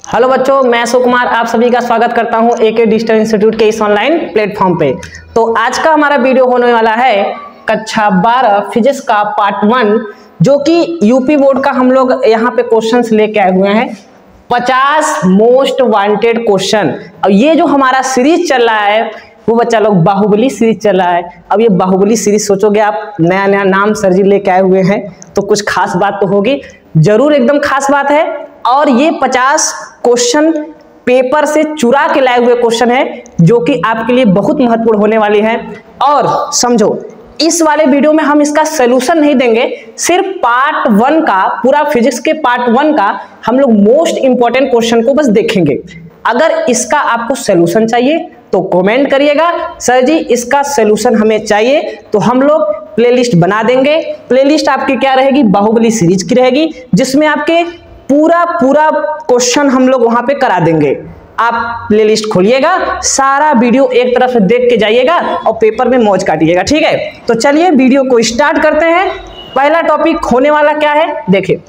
Hello बच्चों, मैं सुकुमार आप सभी का स्वागत करता हूं एके डिजिटल इंस्टीट्यूट के इस ऑनलाइन प्लेटफॉर्म पे। तो आज का हमारा वीडियो होने वाला है कक्षा 12 फिजिक्स का पार्ट 1, जो कि यूपी बोर्ड का हम लोग यहाँ पे क्वेश्चंस लेके आए हुए हैं। 50 मोस्ट वांटेड क्वेश्चन। अब ये जो हमारा सीरीज चल रहा है वो बच्चा लोग बाहुबली सीरीज चल रहा है। अब ये बाहुबली सीरीज सोचोगे आप, नया नया नाम सर जी लेके आए हुए हैं तो कुछ खास बात तो होगी, जरूर एकदम खास बात है। और ये 50 क्वेश्चन पेपर से चुरा के लाए हुए क्वेश्चन है जो कि आपके लिए बहुत महत्वपूर्ण होने वाली है। और समझो, इस वाले वीडियो में हम इसका सलूशन नहीं देंगे, सिर्फ पार्ट 1 का, पूरा फिजिक्स के पार्ट 1 का हम लोग मोस्ट इंपॉर्टेंट क्वेश्चन को बस देखेंगे। अगर इसका आपको सलूशन चाहिए तो कमेंट करिएगा, सर जी इसका सलूशन हमें चाहिए, तो हम लोग प्लेलिस्ट बना देंगे। प्लेलिस्ट आपकी क्या रहेगी? बाहुबली सीरीज की रहेगी, जिसमें आपके पूरा क्वेश्चन हम लोग वहां पे करा देंगे। आप प्लेलिस्ट खोलिएगा, सारा वीडियो एक तरफ से देख के जाइएगा और पेपर में मौज काटिएगा, ठीक है। तो चलिए वीडियो को स्टार्ट करते हैं। पहला टॉपिक होने वाला क्या है, देखिए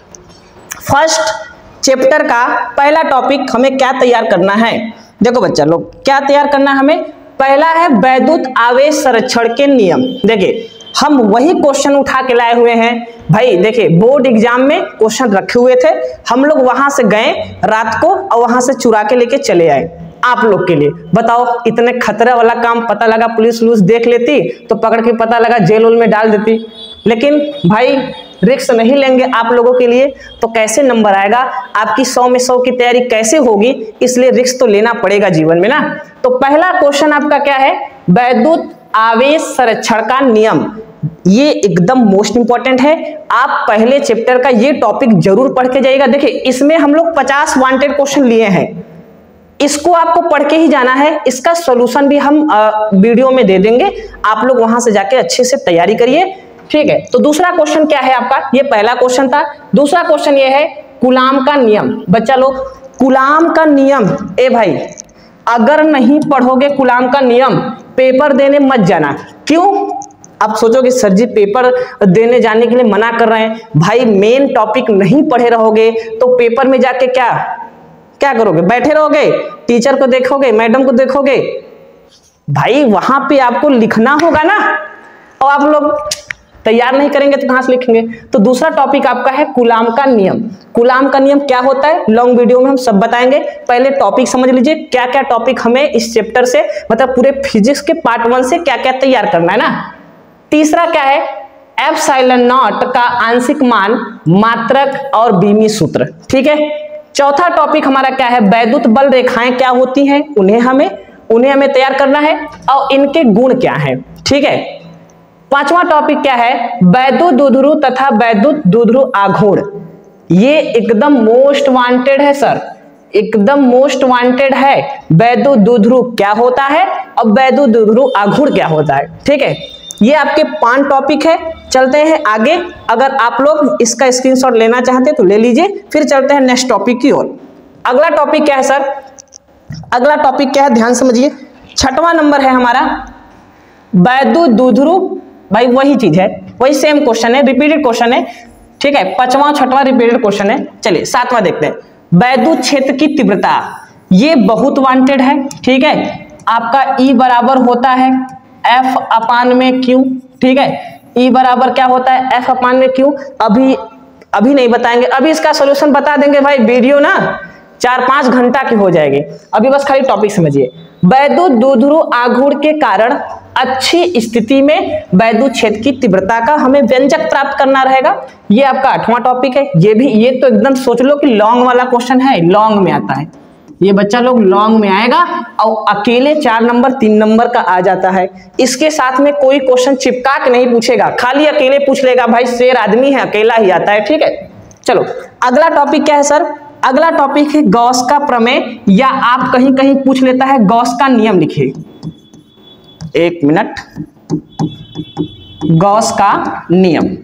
फर्स्ट चैप्टर का पहला टॉपिक हमें क्या तैयार करना है। देखो बच्चा लोग, क्या तैयार करना है हमें? पहला है वैद्युत आवेश संरक्षण के नियम। देखिए हम वही क्वेश्चन उठा के लाए हुए हैं भाई। देखिए बोर्ड एग्जाम में क्वेश्चन रखे हुए थे, हम लोग वहां से गए रात को और वहां से चुरा के लेके चले आए आप लोग के लिए। बताओ, इतने खतरा वाला काम पता लगा पुलिस देख लेती तो पकड़ के पता लगा जेल में डाल देती, लेकिन भाई रिस्क नहीं लेंगे आप लोगों के लिए तो कैसे नंबर आएगा? आपकी 100 में 100 की तैयारी कैसे होगी? इसलिए रिस्क तो लेना पड़ेगा जीवन में ना। तो पहला क्वेश्चन आपका क्या है? वैद्युत आवेश संरक्षण का नियम। ये एकदम मोस्ट इंपॉर्टेंट है, आप पहले चैप्टर का ये टॉपिक जरूर पढ़ के जाइएगा। देखिए इसमें हम लोग 50 वांटेड क्वेश्चन लिए हैं, इसको आपको पढ़ के ही जाना है। इसका सॉल्यूशन भी हम वीडियो में दे देंगे, आप लोग वहां से जाके अच्छे से तैयारी करिए, ठीक है। तो दूसरा क्वेश्चन क्या है आपका? ये पहला क्वेश्चन था। दूसरा क्वेश्चन ये है कूलाम का नियम। बच्चा लोग कूलाम का नियम, ए भाई अगर नहीं पढ़ोगे कूलाम का नियम पेपर देने मत जाना। क्यों? आप सोचोगे सर जी पेपर देने जाने के लिए मना कर रहे हैं। भाई मेन टॉपिक नहीं पढ़े रहोगे तो पेपर में जाके क्या करोगे? बैठे रहोगे, टीचर को देखोगे, मैडम को देखोगे? भाई वहां पे आपको लिखना होगा ना, और आप लोग तैयार नहीं करेंगे तो कहां से लिखेंगे? तो दूसरा टॉपिक आपका है कूलाम का नियम। कूलाम का नियम क्या होता है लॉन्ग वीडियो में हम सब बताएंगे, पहले टॉपिक समझ लीजिए क्या क्या टॉपिक हमें इस चैप्टर से, मतलब पूरे फिजिक्स के पार्ट 1 से क्या क्या तैयार करना है ना। तीसरा क्या है? एप्सिलॉन नॉट का आंशिक मान, मात्रक और बीमी सूत्र, ठीक है। चौथा टॉपिक हमारा क्या है? वैद्युत बल रेखाएं क्या होती हैं, उन्हें हमें तैयार करना है और इनके गुण क्या है, ठीक है। पांचवा टॉपिक क्या है? वैद्युत द्विध्रुव तथा वैद्युत द्विध्रुव आघूर्ण। ये एकदम मोस्ट वांटेड है सर, एकदम मोस्ट वांटेड है। वैद्युत द्विध्रुव क्या होता है और वैद्युत द्विध्रुव आघूर्ण क्या होता है, ठीक है। ये आपके 5 टॉपिक है। चलते हैं आगे, अगर आप लोग इसका स्क्रीनशॉट लेना चाहते हैं तो ले लीजिए, फिर चलते हैं नेक्स्ट टॉपिक की ओर। अगला टॉपिक क्या है सर? अगला टॉपिक क्या है, ध्यान समझिए। 6वां नंबर है हमारा वैद्युत द्विध्रुव। भाई वही चीज है, वही सेम क्वेश्चन है, रिपीटेड क्वेश्चन है, ठीक है। 5वां 6वां रिपीटेड क्वेश्चन है। चलिए 7वां देखते हैं। वैद्युत क्षेत्र की तीव्रता, ये बहुत वांटेड है, ठीक है। आपका E बराबर होता है F अपान में Q, ठीक है। E बराबर क्या होता है? F अपान में Q। अभी नहीं बताएंगे, अभी इसका सॉल्यूशन बता देंगे भाई, वीडियो ना 4-5 घंटा की हो जाएगी। अभी बस खाली टॉपिक समझिए। वैद्युत द्विध्रुव आघूर्ण के कारण अच्छी स्थिति में वैद्युत क्षेत्र की तीव्रता का हमें व्यंजक प्राप्त करना रहेगा। ये आपका 8वां टॉपिक है। ये तो एकदम सोच लो कि लॉन्ग वाला क्वेश्चन है, लॉन्ग में आता है ये बच्चा लोग, लॉन्ग में आएगा और अकेले 4 नंबर 3 नंबर का आ जाता है। इसके साथ में कोई क्वेश्चन चिपका के नहीं पूछेगा, खाली अकेले पूछ लेगा। भाई शेर आदमी है, अकेला ही आता है, ठीक है। चलो अगला टॉपिक क्या है सर? अगला टॉपिक है गॉस का प्रमेय, या आप कहीं कहीं पूछ लेता है गॉस का नियम। लिखिए 1 मिनट। गॉस का नियम,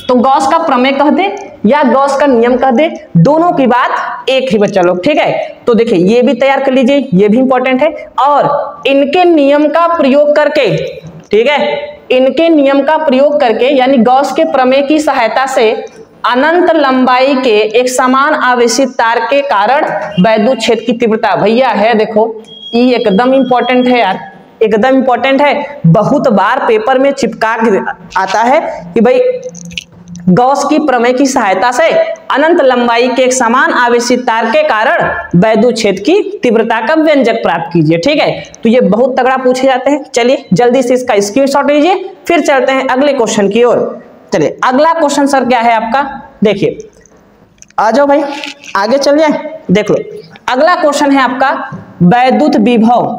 तो गॉस का प्रमेय कह दे या गॉस का नियम कह दे, दोनों की बात एक ही बच्चा लोग, ठीक है। तो देखिए ये भी तैयार कर लीजिए, ये भी इंपॉर्टेंट है। और इनके नियम का प्रयोग करके, ठीक है, इनके नियम का प्रयोग करके यानी गॉस के प्रमेय की सहायता से अनंत लंबाई के एक समान आवेशित तार के कारण वैद्युत क्षेत्र की तीव्रता। भैया है देखो, ये एकदम इंपॉर्टेंट है यार, एकदम इंपॉर्टेंट है। बहुत बार पेपर में चिपका आता है कि भाई गॉस की प्रमेय की सहायता से अनंत लंबाई के एक समान आवेशित तार के कारण वैद्युत क्षेत्र की तीव्रता का व्यंजक प्राप्त कीजिए। ठीक है, तो ये बहुत तगड़ा पूछे जाते हैं। चलिए जल्दी से इसका स्क्रीनशॉट लीजिए, फिर चलते हैं अगले क्वेश्चन की ओर। चलिए अगला क्वेश्चन सर क्या है आपका, देखिए आ जाओ भाई आगे चलिए, देख लो। अगला क्वेश्चन है आपका वैद्युत विभव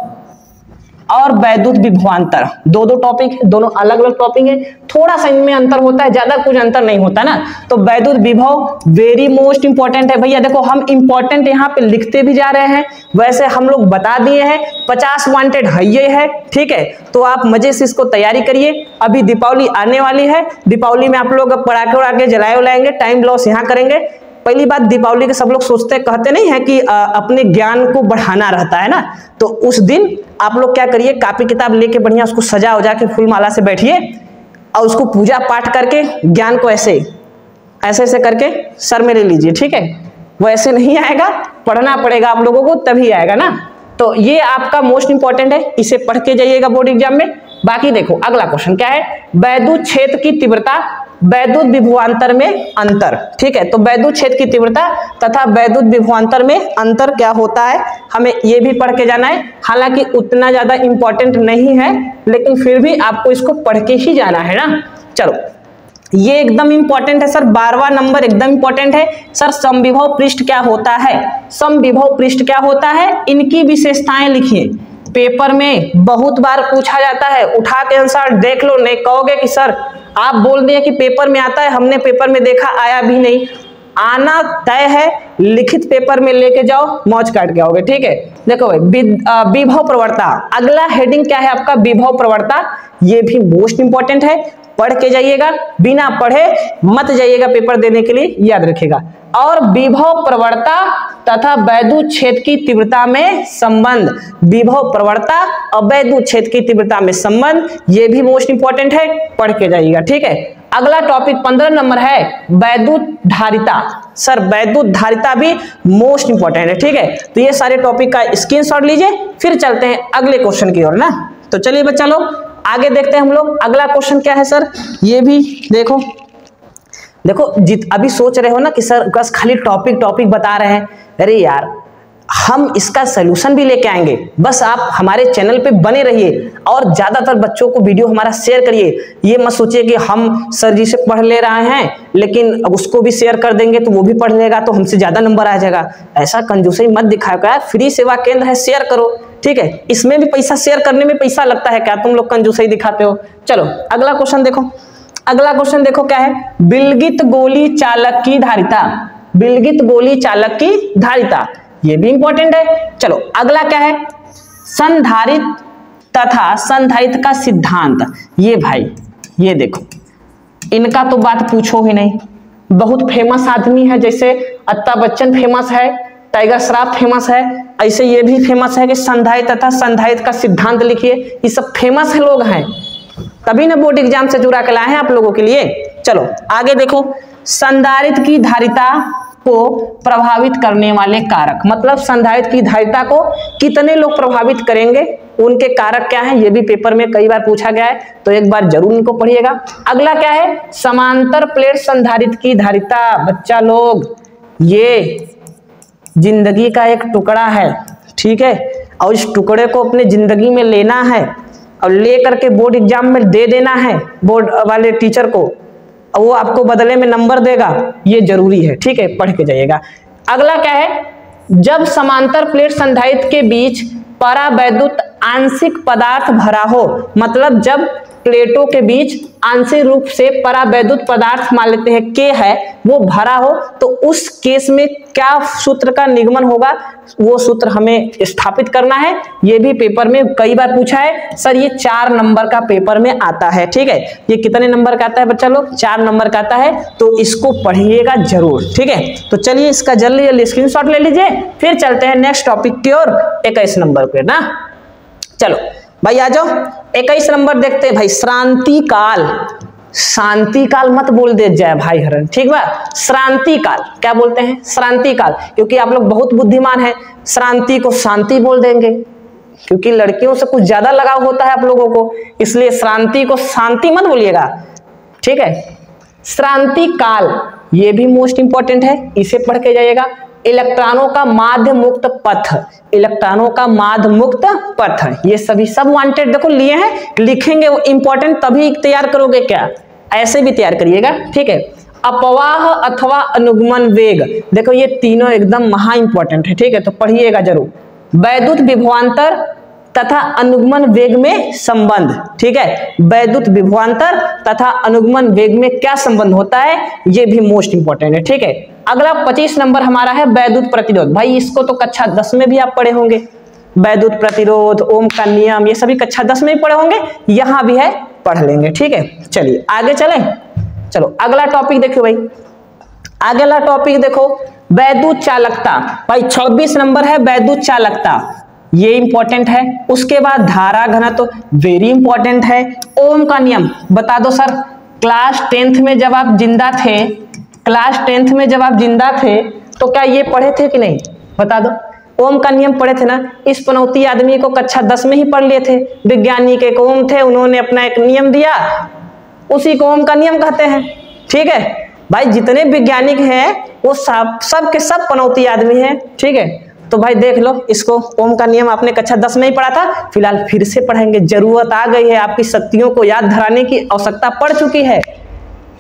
और वैद्युत विभवांतर। दो टॉपिक है, दोनों अलग अलग टॉपिक है, थोड़ा सा इनमें अंतर होता है, ज्यादा कुछ अंतर नहीं होता ना। तो वैद्युत विभव वेरी मोस्ट इंपॉर्टेंट है भैया। देखो हम इंपॉर्टेंट यहाँ पे लिखते भी जा रहे हैं, वैसे हम लोग बता दिए हैं, 50 वांटेड है ये है। ठीक है, तो आप मजे से इसको तैयारी करिए। अभी दीपावली आने वाली है, दीपावली में आप लोग पटाखे उड़ाके जलाए उलाएंगे, टाइम लॉस यहाँ करेंगे। पहली बात, दीपावली के सब लोग सोचते कहते नहीं है कि अपने ज्ञान को बढ़ाना रहता है ना, तो उस दिन आप लोग क्या करिए, कॉपी किताब लेके बढ़िया उसको सजा उजा के फूल माला से बैठिए और उसको पूजा पाठ करके ज्ञान को ऐसे ऐसे करके सर में ले लीजिए। ठीक है, वो ऐसे नहीं आएगा, पढ़ना पड़ेगा आप लोगों को, तभी आएगा ना। तो ये आपका मोस्ट इंपॉर्टेंट है, इसे पढ़ के जाइएगा बोर्ड एग्जाम में। बाकी देखो अगला क्वेश्चन क्या है, वैद्युत क्षेत्र की तीव्रता वैद्युत विभवांतर में अंतर। ठीक है, तो वैद्युत क्षेत्र की तीव्रता तथा वैद्युत विभवांतर में अंतर क्या होता है, हमें ये भी पढ़ के जाना है। हालांकि उतना ज्यादा इंपॉर्टेंट नहीं है, लेकिन फिर भी आपको इसको पढ़ के ही जाना है ना। चलो ये एकदम इंपॉर्टेंट है सर, 12वां नंबर एकदम इंपॉर्टेंट है सर। समविभव पृष्ठ क्या होता है, समविभव पृष्ठ क्या होता है, इनकी विशेषताएं लिखिए। पेपर में बहुत बार पूछा जाता है, उठा के आंसर देख लो, नहीं कहोगे कि सर आप बोल दिए कि पेपर में आता है, हमने पेपर में देखा, आया भी नहीं। आना तय है, लिखित पेपर में लेके जाओ, मौज काट के आओगे। ठीक है, देखो भाई विभव प्रवणता, अगला हेडिंग क्या है आपका, विभव प्रवणता। ये भी मोस्ट इंपॉर्टेंट है, पढ़ के जाइएगा, बिना पढ़े मत जाइएगा पेपर देने के लिए, याद रखिएगा। और विभव प्रवणता तथा वैद्युत क्षेत्र की तीव्रता में संबंध, विभव प्रवणता और वैद्युत क्षेत्र की तीव्रता में संबंध, ये भी मोस्ट इंपॉर्टेंट है, पढ़ के जाइएगा। ठीक है, अगला टॉपिक 15 नंबर है वैद्युत धारिता। सर वैद्युत धारिता भी मोस्ट इंपॉर्टेंट है। ठीक है, तो ये सारे टॉपिक का स्क्रीनशॉट लीजिए, फिर चलते हैं अगले क्वेश्चन की ओर ना। तो चलिए बच्चा लोग आगे देखते हैं हम लोग। अगला क्वेश्चन क्या है सर, ये भी देखो अभी सोच रहे हो ना कि सर बस खाली टॉपिक बता रहे हैं। अरे यार हम इसका सलूशन भी लेके आएंगे, बस आप हमारे चैनल पे बने रहिए और ज्यादातर बच्चों को वीडियो हमारा शेयर करिए। ये मत सोचिए कि हम सर जी से पढ़ ले रहे हैं लेकिन उसको भी शेयर कर देंगे तो वो भी पढ़ लेगा तो हमसे ज्यादा नंबर आ जाएगा। ऐसा कंजूसी मत दिखाओ यार, फ्री सेवा केंद्र है, शेयर करो। ठीक है, इसमें भी पैसा, शेयर करने में पैसा लगता है क्या, तुम लोग कंजूसी दिखाते हो। चलो अगला क्वेश्चन देखो, अगला क्वेश्चन देखो क्या है, विलगित गोली चालक की धारिता, विलगित गोली चालक की धारिता, ये भी इंपॉर्टेंट है। चलो अगला क्या है, संधारित तथा संधारित का सिद्धांत। ये भाई ये देखो, इनका तो बात पूछो ही नहीं, बहुत फेमस आदमी है, जैसे अमिताभ बच्चन फेमस है, टाइगर श्रॉफ फेमस है, ऐसे ये भी फेमस है कि संधारित तथा संधारित का सिद्धांत लिखिए। ये सब फेमस है लोग हैं, तभी ना बोर्ड एग्जाम से जुड़ा के लाए हैं आप लोगों के लिए। चलो आगे देखो, संधारित की धारिता को प्रभावित करने वाले कारक, मतलब संधारित की धारिता को कितने लोग प्रभावित करेंगे, उनके कारक क्या हैं, ये भी पेपर में कई बार पूछा गया है, तो एक बार जरूर इनको पढ़िएगा। अगला क्या है, समांतर प्लेट संधारित की धारिता। बच्चा लोग ये जिंदगी का एक टुकड़ा है, ठीक है, और इस टुकड़े को अपने जिंदगी में लेना है और ले करके बोर्ड एग्जाम में दे देना है बोर्ड वाले टीचर को, और वो आपको बदले में नंबर देगा, ये जरूरी है। ठीक है, पढ़ के जाइएगा। अगला क्या है, जब समांतर प्लेट संधारित के बीच परावैद्युत आंशिक पदार्थ भरा हो, मतलब जब प्लेटों के बीच आंशिक रूप से परावैद्युत पदार्थ मान लेते हैं के है, वो भरा हो, तो उस केस में क्या सूत्र का निगमन होगा, वो सूत्र हमें स्थापित करना है। ये भी पेपर में कई बार पूछा है सर, ये 4 नंबर का पेपर में आता है। ठीक है, ये कितने नंबर का आता है बच्चा लोग, 4 नंबर का आता है, तो इसको पढ़िएगा जरूर। ठीक है, तो चलिए इसका जल्दी जल्दी स्क्रीनशॉट ले लीजिए, फिर चलते हैं नेक्स्ट टॉपिक की ओर, 21 नंबर पे ना। चलो भाई आ जाओ, 21 नंबर देखते हैं भाई, श्रांति काल। शांति काल मत बोल दे जाए भाई हरण, ठीक बा। श्रांति काल क्या बोलते हैं? श्रांति काल, क्योंकि आप लोग बहुत बुद्धिमान हैं, श्रांति को शांति बोल देंगे, क्योंकि लड़कियों से कुछ ज्यादा लगाव होता है आप लोगों को, इसलिए श्रांति को शांति मत बोलिएगा, ठीक है। श्रांति काल ये भी मोस्ट इंपॉर्टेंट है, इसे पढ़ के जाइएगा। इलेक्ट्रॉनों का माध्य मुक्त पथ, इलेक्ट्रॉनों का माध्य मुक्त पथ, ये सभी सब वांटेड देखो लिए हैं, लिखेंगे वो इंपॉर्टेंट तभी तैयार करोगे क्या, ऐसे भी तैयार करिएगा, ठीक है। अपवाह अथवा अनुगमन वेग, देखो ये तीनों एकदम महा इंपॉर्टेंट है, ठीक है, तो पढ़िएगा जरूर। वैद्युत विभवांतर तथा अनुगमन वेग में संबंध, ठीक है, वैद्युत विभवांतर तथा अनुगमन वेग में क्या संबंध होता है, ये भी मोस्ट इंपॉर्टेंट है, ठीक है। अगला 25 नंबर हमारा है वैद्युत प्रतिरोध। भाई इसको तो कक्षा 10 में भी आप पढ़े होंगे, वैद्युत प्रतिरोध, ओम का नियम, ये सभी कक्षा 10 में भी पढ़े होंगे, यहां भी है, पढ़ लेंगे, ठीक है। चलिए आगे चलें, चलो अगला टॉपिक देखो भाई, अगला टॉपिक देखो वैद्युत चालकता। भाई 26 नंबर है वैद्युत चालकता, ये इंपॉर्टेंट है। उसके बाद धारा घनत्व वेरी इंपॉर्टेंट है। ओम का नियम बता दो सर, क्लास 10th में जब आप जिंदा थे, क्लास 10th में जब आप जिंदा थे तो क्या ये पढ़े थे कि नहीं, बता दो। ओम का नियम पढ़े थे ना, इस पनौती आदमी को कक्षा 10 में ही पढ़ लिए थे। वैज्ञानिक एक ओम थे, उन्होंने अपना एक नियम दिया, उसी को ओम का नियम कहते हैं, ठीक है। भाई जितने वैज्ञानिक हैं वो सब के सब पनौती आदमी हैं, ठीक है। तो भाई देख लो इसको, ओम का नियम आपने कक्षा 10 में ही पढ़ा था, फिलहाल फिर से पढ़ेंगे, जरूरत आ गई है, आपकी शक्तियों को याद धराने की आवश्यकता पड़ चुकी है,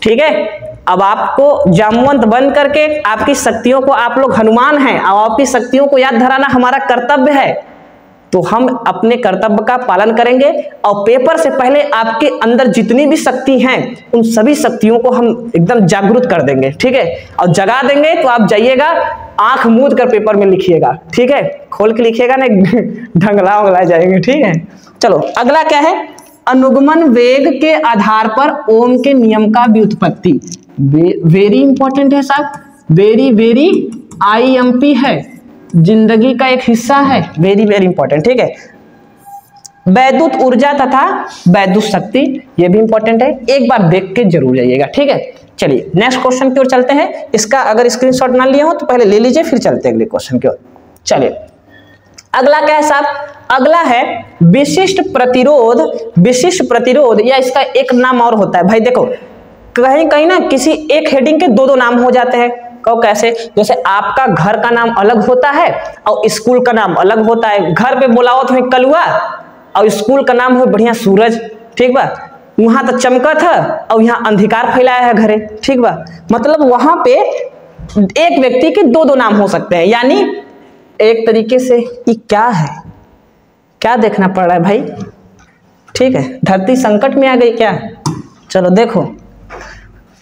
ठीक है। अब आपको जामवंत बन करके आपकी शक्तियों को, आप लोग हनुमान हैं, अब आपकी शक्तियों को याद धराना हमारा कर्तव्य है, तो हम अपने कर्तव्य का पालन करेंगे और पेपर से पहले आपके अंदर जितनी भी शक्ति हैं उन सभी शक्तियों को हम एकदम जागरूक कर देंगे, ठीक है, और जगा देंगे। तो आप जाइएगा आंख मूंद कर पेपर में लिखिएगा, ठीक है, खोल के लिखिएगा ना ढंगला उंगला जाएंगे, ठीक है। चलो अगला क्या है, अनुगमन वेग के आधार पर ओम के नियम का व्युत्पत्ति, वेरी इंपॉर्टेंट है साहब, वेरी वेरी IMP है, जिंदगी का एक हिस्सा है, वेरी वेरी इंपॉर्टेंट, ठीक है। वैद्युत ऊर्जा तथा वैद्युत शक्ति, ये भी इंपॉर्टेंट है, एक बार देख के जरूर जाइएगा, ठीक है। चलिए नेक्स्ट क्वेश्चन की ओर चलते हैं, इसका अगर स्क्रीनशॉट ना लिए हो तो पहले ले लीजिए, फिर चलते हैं अगले क्वेश्चन की ओर। चलिए अगला क्या है साहब, अगला है विशिष्ट प्रतिरोध। विशिष्ट प्रतिरोध या इसका एक नाम और होता है, भाई देखो कहीं कहीं ना किसी एक हेडिंग के दो नाम हो जाते हैं, कहो कैसे, जैसे आपका घर का नाम अलग होता है और स्कूल का नाम अलग होता है। घर पे बुलाओ तो कलुआ और स्कूल का नाम हो बढ़िया सूरज, ठीक बा, वहां तो चमकत है और यहाँ अंधकार फैलाया है घरे, ठीक बा। मतलब वहां पे एक व्यक्ति के दो नाम हो सकते हैं, यानी एक तरीके से ये क्या है, क्या देखना पड़ रहा है भाई, ठीक है, धरती संकट में आ गई क्या। चलो देखो,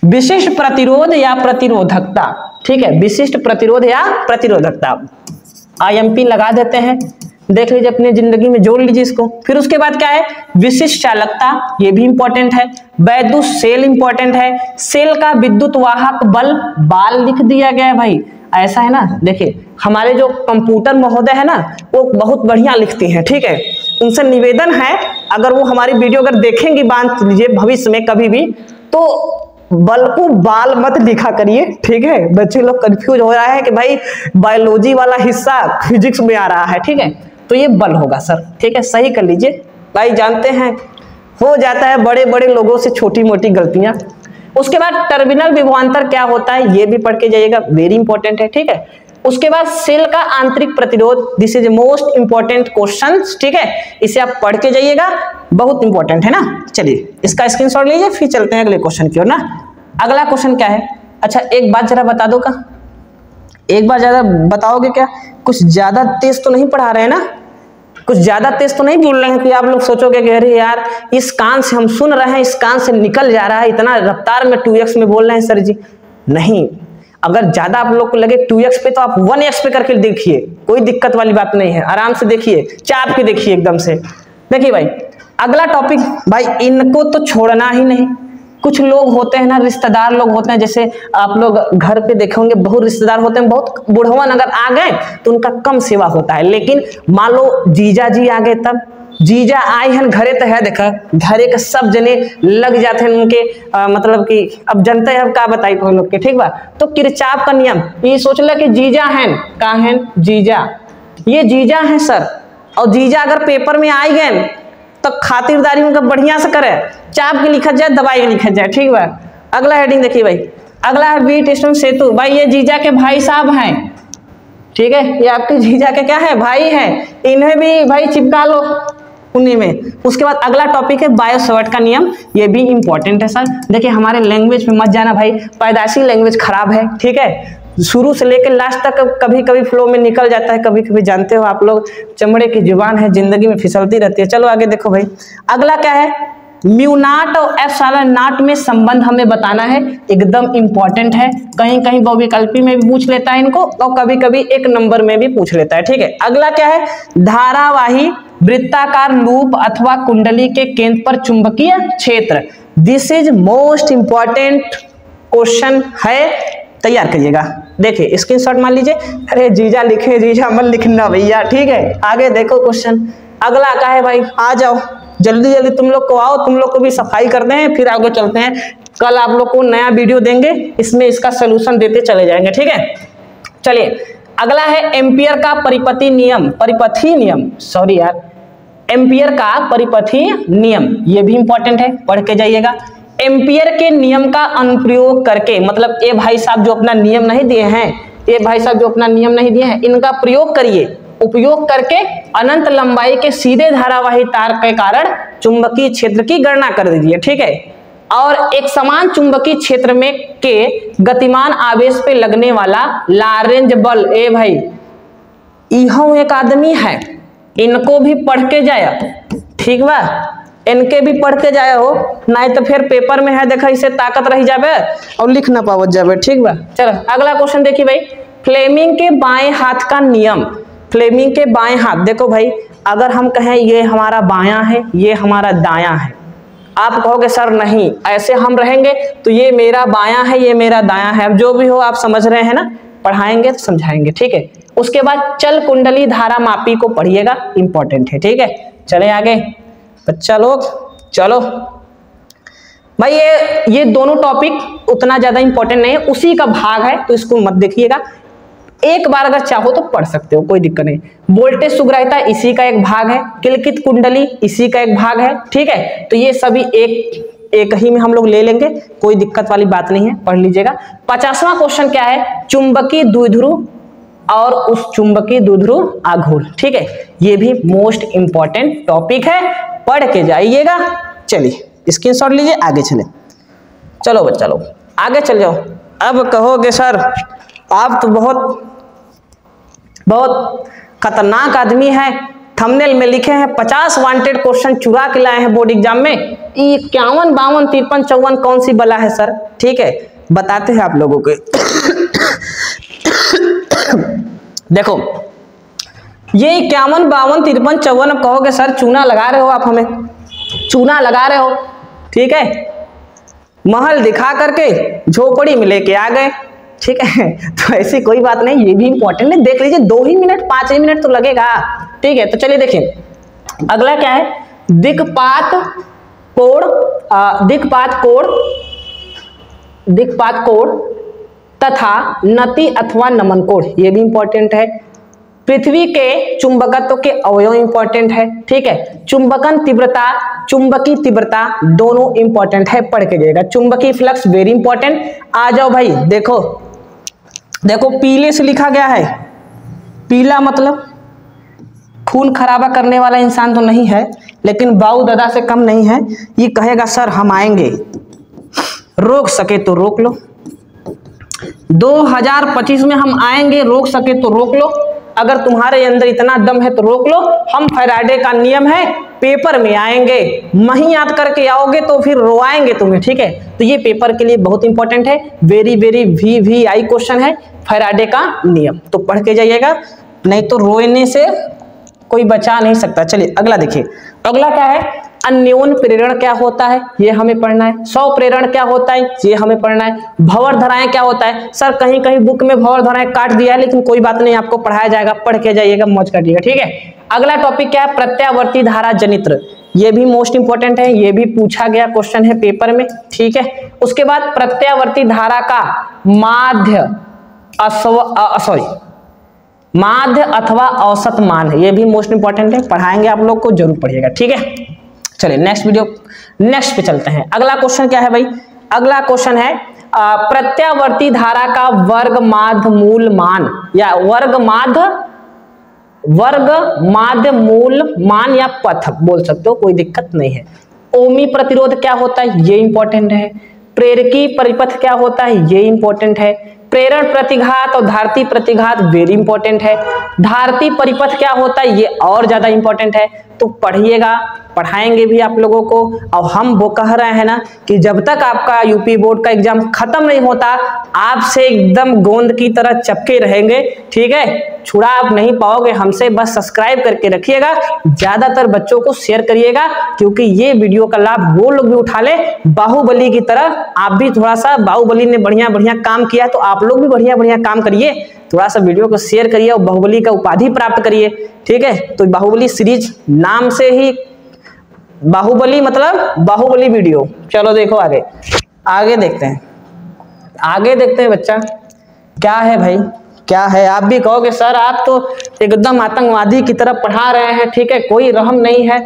विशिष्ट प्रतिरोध या प्रतिरोधकता, ठीक है, विशिष्ट प्रतिरोध या प्रतिरोधकता, IMP लगा देते हैं, देख लीजिए अपनी जिंदगी में जोड़ लीजिए इसको। फिर उसके बाद क्या है, विशिष्ट चालकता, ये भी इंपॉर्टेंट है। वैद्युत सेल इंपॉर्टेंट है, सेल का विद्युत वाहक बल, बाल लिख दिया गया है भाई, ऐसा है ना, देखिए हमारे जो कंप्यूटर महोदय है ना वो बहुत बढ़िया लिखती हैं, ठीक है, उनसे निवेदन है अगर वो हमारी वीडियो अगर देखेंगी मान लीजिए भविष्य में कभी भी, तो बल को बाल मत लिखा करिए, ठीक है। बच्चे लोग कंफ्यूज हो रहा है कि भाई बायोलॉजी वाला हिस्सा फिजिक्स में आ रहा है, ठीक है, तो ये बल होगा सर, ठीक है, सही कर लीजिए भाई, जानते हैं हो जाता है बड़े बड़े लोगों से छोटी मोटी गलतियां। उसके बाद टर्मिनल विभवांतर क्या होता है, ये भी पढ़ के जाइएगा, वेरी इंपॉर्टेंट है, ठीक है। उसके बाद सेल का आंतरिक प्रतिरोध, this is most important question, ठीक है, इसे आप पढ़ के जाइएगा, बहुत इंपॉर्टेंट है ना। चलिए इसका स्क्रीनशॉट लीजिए, फिर चलते हैं अगले क्वेश्चन की ओर ना। अगला क्वेश्चन क्या है, अच्छा एक बात जरा बता दो, का एक बार ज्यादा बताओगे क्या, कुछ ज्यादा तेज तो नहीं पढ़ा रहे हैं ना, कुछ ज्यादा तेज तो नहीं बोल रहे हैं कि आप लोग सोचोगे कि अरे यार इस कान से हम सुन रहे हैं, इस कान से निकल जा रहा है, इतना रफ्तार में 2x में बोल रहे हैं सर जी। नहीं, अगर ज्यादा आप लोग को लगे 2x पे तो आप 1x पे करके देखिए, कोई दिक्कत वाली बात नहीं है, आराम से देखिए, चाप के देखिए एकदम से। देखिए भाई अगला टॉपिक, भाई इनको तो छोड़ना ही नहीं। कुछ लोग होते हैं ना, रिश्तेदार लोग होते हैं, जैसे आप लोग घर पे देखे होंगे बहुत रिश्तेदार होते हैं, बहुत बुढ़वन अगर आ गए तो उनका कम सेवा होता है, लेकिन मान लो जीजा जी आ गए तब, जीजा आए हैं घरे तो है, देखा घरे के सब जने लग जाते हैं उनके मतलब कि अब जनते हैं, अब का बताई तो लोग के, ठीक बा। तो किरचाप का नियम ये सोच ले कि जीजा हैं, का हैं जीजा, ये जीजा हैं सर, और जीजा अगर पेपर में आई गए तो खातिरदारी उनका बढ़िया से करे, चाप के लिखा जाए, दवाई के लिखा जाए, ठीक बा। अगला हेडिंग देखिए भाई, अगला है वीर स्टेशन सेतु। भाई ये जीजा के भाई साहब हैं, ठीक है, ये आपके जीजा के क्या है, भाई हैं, इन्हें भी भाई चिपका लो उन्हीं में। उसके बाद अगला टॉपिक है बायोसॉर्ट का नियम, ये भी इंपॉर्टेंट है सर। देखिए हमारे लैंग्वेज में मत जाना भाई, पैदाइशी लैंग्वेज खराब है, ठीक है, शुरू से लेकर लास्ट तक कभी कभी फ्लो में निकल जाता है, कभी कभी जानते हो आप लोग चमड़े की जुबान है, जिंदगी में फिसलती रहती है। चलो आगे देखो भाई, अगला क्या है, म्यू नॉट और एप्सिलॉन नॉट में संबंध हमें बताना है, एकदम इंपॉर्टेंट है, कहीं कहीं बहुविकल्पी में भी पूछ लेता है इनको, और कभी कभी एक नंबर में भी पूछ लेता है, ठीक है। अगला क्या है, धारावाही वृत्ताकार लूप अथवा कुंडली के केंद्र पर चुंबकीय क्षेत्र, this is most important question है, तैयार करिएगा। देखिए स्क्रीनशॉट मान लीजिए, अरे जीजा लिखे, जीजा मत लिखना भैया, ठीक है। आगे देखो क्वेश्चन, अगला क्या है भाई, आ जाओ जल्दी जल्दी तुम लोग को आओ, तुम लोग को भी सफाई करते हैं, फिर आगे चलते हैं। कल आप लोग को नया वीडियो देंगे, इसमें इसका सोल्यूशन देते चले जाएंगे, ठीक है। चलिए अगला है एम्पियर का परिपथी नियम, परिपथी नियम, सॉरी यार, एम्पियर का परिपथी नियम, ये भी इंपॉर्टेंट है, पढ़ के जाइएगा। एम्पियर के नियम का अनुप्रयोग करके, मतलब ये भाई साहब जो अपना नियम नहीं दिए हैं, ये भाई साहब जो अपना नियम नहीं दिए हैं, इनका प्रयोग करिए, उपयोग करके अनंत लंबाई के सीधे धारावाही तार के कारण चुंबकीय क्षेत्र की गणना कर दीजिए, ठीक है। और एक समान चुंबकीय क्षेत्र में के गतिमान आवेश पे लगने वाला लारेंज बल, ए भाई इहो एक आदमी है, इनको भी पढ़ के जाया, ठीक बा, इनके भी पढ़ के जाया हो, नहीं तो फिर पेपर में है देखा इसे ताकत रही जावे और लिख ना पावत जावे, ठीक बा। चलो अगला क्वेश्चन देखिए भाई, फ्लेमिंग के बाएं हाथ का नियम, फ्लेमिंग के बाएं हाथ, देखो भाई अगर हम कहें ये हमारा बायां है, ये हमारा दायां है, आप कहोगे सर नहीं ऐसे हम रहेंगे तो ये मेरा बायां है, ये मेरा दायां है, अब जो भी हो आप समझ रहे हैं ना, पढ़ाएंगे तो समझाएंगे, ठीक है। उसके बाद चल कुंडली धारा मापी को पढ़िएगा, इंपॉर्टेंट है, ठीक है। चले आगे बच्चा लोग, चलो भाई ये दोनों टॉपिक उतना ज्यादा इंपॉर्टेंट नहीं है, उसी का भाग है, तो इसको मत देखिएगा, एक बार अगर चाहो तो पढ़ सकते हो, कोई दिक्कत नहीं। वोल्टेज सुग्राहिता इसी का एक भाग है, किलकित कुंडली इसी का एक भाग है, ठीक है। तो ये सभी एक ही में हम लोग ले लेंगे, कोई दिक्कत वाली बात नहीं है, पढ़ लीजिएगा। 50वां क्वेश्चन क्या है, चुंबकीय द्विध्रुव और उस चुंबकीय द्विध्रुव आघूर्ण, ठीक है, ये भी मोस्ट इंपॉर्टेंट टॉपिक है, पढ़ के जाइएगा। चलिए स्क्रीनशॉट लीजिए, आगे चले, चलो बच्चा लोग आगे चल जाओ। अब कहोगे सर आप तो बहुत खतरनाक आदमी है, थंबनेल में लिखे हैं 50 वांटेड क्वेश्चन चुरा के लाए हैं बोर्ड एग्जाम में, 51, 52, 53, 54 कौन सी बला है सर, ठीक है, बताते हैं आप लोगों को। देखो ये 51, 52, 53, 54, अब कहोगे सर चूना लगा रहे हो आप, हमें चूना लगा रहे हो, ठीक है, महल दिखा करके झोपड़ी में लेके आ गए, ठीक है। तो ऐसी कोई बात नहीं, ये भी इंपॉर्टेंट है, देख लीजिए, 2 ही मिनट 5 ही मिनट तो लगेगा, ठीक है। तो चलिए देखिए अगला क्या है, दिक्पात कोण तथा नति अथवा नमन कोण, ये भी इंपॉर्टेंट है। पृथ्वी के चुंबकत्व के अवयव इंपॉर्टेंट है, ठीक है। चुंबकन तीव्रता, चुंबकीय तीव्रता दोनों इंपॉर्टेंट है, पढ़ के जाइएगा। चुंबकीय फ्लक्स वेरी इंपॉर्टेंट। आ जाओ भाई, देखो पीले से लिखा गया है, पीला मतलब खून खराबा करने वाला इंसान तो नहीं है, लेकिन बाऊ दादा से कम नहीं है। ये कहेगा सर हम आएंगे, रोक सके तो रोक लो, 2025 में हम आएंगे, रोक सके तो रोक लो, अगर तुम्हारे अंदर इतना दम है तो रोक लो। हम फैराडे का नियम है, पेपर में आएंगे, नहीं याद करके आओगे तो फिर रोआएंगे तुम्हें, ठीक है। तो ये पेपर के लिए बहुत इंपॉर्टेंट है, वेरी वेरी VVI क्वेश्चन है, फैराडे का नियम, तो पढ़ के जाइएगा, नहीं तो रोने से कोई बचा नहीं सकता। चलिए अगला देखिए, अगला क्या है, अन्योन प्रेरण क्या होता है, ये हमें पढ़ना है। स्व प्रेरण क्या होता है, ये हमें पढ़ना है। भंवर धराएं क्या होता है, सर कहीं कहीं बुक में भंवर धराएं काट दिया है, लेकिन कोई बात नहीं, आपको पढ़ाया जाएगा, पढ़ के जाइएगा, मौज करिएगा, ठीक है। अगला टॉपिक क्या है, प्रत्यावर्ती धारा जनित्र, ये भी मोस्ट इंपॉर्टेंट है, ये भी पूछा गया क्वेश्चन है पेपर में, ठीक है। उसके बाद प्रत्यावर्ती धारा का माध्य माध्य अथवा औसत मान है, ये भी मोस्ट इंपॉर्टेंट है, पढ़ाएंगे आप लोग को, जरूर पढ़िएगा, ठीक है। चलिए नेक्स्ट पे चलते हैं। अगला क्वेश्चन क्या है भाई, अगला क्वेश्चन है प्रत्यावर्ती धारा का वर्ग माध्य मूल मान या वर्ग माध्य मूल मान या पथ बोल सकते हो, कोई दिक्कत नहीं है। ओमी प्रतिरोध क्या होता है, ये इंपॉर्टेंट है। प्रेरकी परिपथ क्या होता है, ये इंपॉर्टेंट है। प्रेरण प्रतिघात और धारती प्रतिघात वेरी इंपॉर्टेंट है। धारती परिपथ क्या होता है, ये और ज्यादा इंपॉर्टेंट है। तो पढ़िएगा, पढ़ाएंगे भी आप लोगों को। और हम वो कह रहे हैं ना कि जब तक आपका यूपी बोर्ड का एग्जाम खत्म नहीं होता, आपसे एकदम गोंद की तरह चपके रहेंगे, ठीक है। छुड़ा आप नहीं पाओगे हमसे, बस सब्सक्राइब करके रखिएगा, ज्यादातर बच्चों को शेयर करिएगा, क्योंकि ये वीडियो का लाभ वो लोग भी उठा ले बाहुबली की तरह। आप भी थोड़ा सा, बाहुबली ने बढ़िया बढ़िया काम किया तो आप लोग भी बढ़िया बढ़िया काम करिए, थोड़ा सा वीडियो को शेयर करिए और बाहुबली का उपाधि प्राप्त करिए, ठीक है। तो बाहुबली सीरीज नाम से ही बाहुबली मतलब बाहुबली वीडियो। चलो देखो आगे देखते हैं बच्चा, क्या है भाई, क्या है। आप भी कहोगे सर आप तो एकदम आतंकवादी की तरह पढ़ा रहे हैं, ठीक है, कोई रहम नहीं है,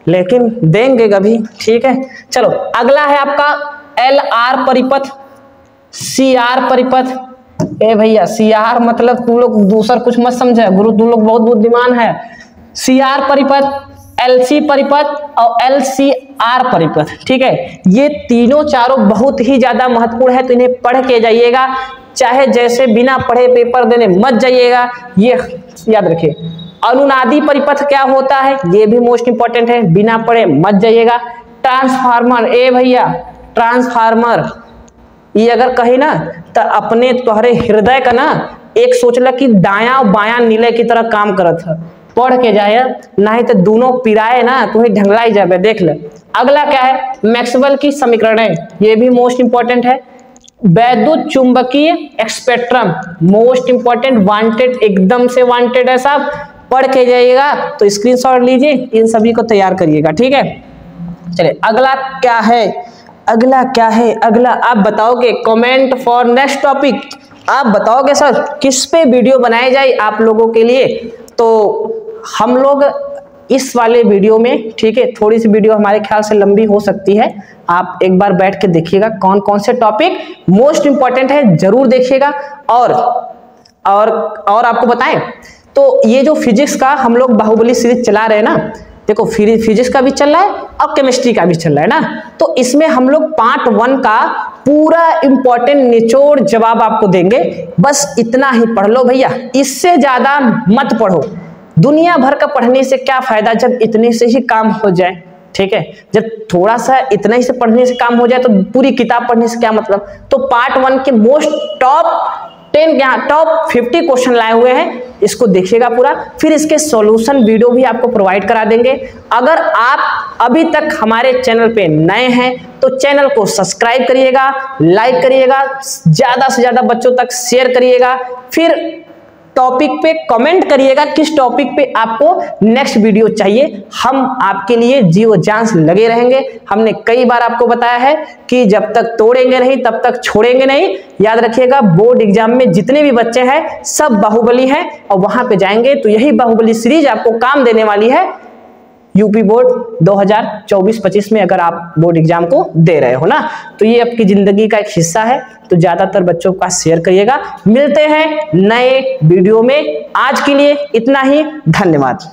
लेकिन देंगे कभी, ठीक है। चलो अगला है आपका LR परिपथ, CR परिपथ। ए भैया CR मतलब तुम लोग दूसरा कुछ मत समझे, गुरु तुम लोग बहुत बुद्धिमान है। CR परिपथ, LC परिपथ और LCR परिपथ, ठीक है। ये तीनों चारों बहुत ही ज्यादा महत्वपूर्ण है, तो इन्हें पढ़ के जाइएगा, चाहे जैसे बिना पढ़े पेपर देने मत जाइएगा, ये याद रखिए। अनुनादी परिपथ क्या होता है, ये भी मोस्ट इंपॉर्टेंट है, बिना पढ़े मत जाइएगा। ट्रांसफार्मर, ए भैया ट्रांसफार्मर, ये अगर कही ना तो अपने तुम्हारे हृदय का ना एक सोचला कि दाया बायां नीले की तरह काम करत है, पढ़ के जाए, नहीं तो दोनों पिराए ना तुम्हें ढंगलाई जाए, देख ले। अगला क्या है, मैक्सवेल की समीकरणें, ये भी मोस्ट इंपॉर्टेंट है। वैद्युत चुंबकीय स्पेक्ट्रम मोस्ट इंपॉर्टेंट, वांटेड, एकदम से वांटेड है साहब, पढ़ के जाइएगा, तो स्क्रीनशॉट लीजिए, इन सभी को तैयार करिएगा, ठीक है। चलिए अगला क्या है, अगला आप बताओगे, कमेंट फॉर नेक्स्ट टॉपिक, आप बताओगे सर किस पे वीडियो बनाई जाए आप लोगों के लिए। तो हम लोग इस वाले वीडियो में, ठीक है, थोड़ी सी वीडियो हमारे ख्याल से लंबी हो सकती है, आप एक बार बैठ के देखिएगा कौन कौन से टॉपिक मोस्ट इंपॉर्टेंट है, जरूर देखिएगा। और आपको बताएं तो ये जो फिजिक्स का हम लोग बाहुबली सीरीज चला रहे हैं ना, देखो फिजिक्स का भी चल रहा है और केमिस्ट्री का भी चल रहा है ना, तो इसमें हम लोग पार्ट 1 का पूरा इंपॉर्टेंट निचोड़ जवाब आपको देंगे। बस इतना ही पढ़ लो भैया, इससे ज्यादा मत पढ़ो, दुनिया भर का पढ़ने से क्या फायदा जब इतने से ही काम हो जाए, ठीक है। जब थोड़ा सा इतना ही से पढ़ने से काम हो जाए तो पूरी किताब पढ़ने से क्या मतलब। तो पार्ट 1 के मोस्ट टॉप 50 क्वेश्चन लाए हुए हैं, इसको देखिएगा पूरा, फिर इसके सॉल्यूशन वीडियो भी आपको प्रोवाइड करा देंगे। अगर आप अभी तक हमारे चैनल पे नए हैं तो चैनल को सब्सक्राइब करिएगा, लाइक करिएगा, ज्यादा से ज्यादा बच्चों तक शेयर करिएगा, फिर टॉपिक पे कमेंट करिएगा किस टॉपिक पे आपको नेक्स्ट वीडियो चाहिए, हम आपके लिए जीव जान से लगे रहेंगे। हमने कई बार आपको बताया है कि जब तक तोड़ेंगे नहीं तब तक छोड़ेंगे नहीं। याद रखिएगा, बोर्ड एग्जाम में जितने भी बच्चे हैं सब बाहुबली हैं, और वहां पे जाएंगे तो यही बाहुबली सीरीज आपको काम देने वाली है यूपी बोर्ड 2024-25 में, अगर आप बोर्ड एग्जाम को दे रहे हो ना, तो ये आपकी जिंदगी का एक हिस्सा है, तो ज्यादातर बच्चों का शेयर करिएगा। मिलते हैं नए वीडियो में, आज के लिए इतना ही, धन्यवाद।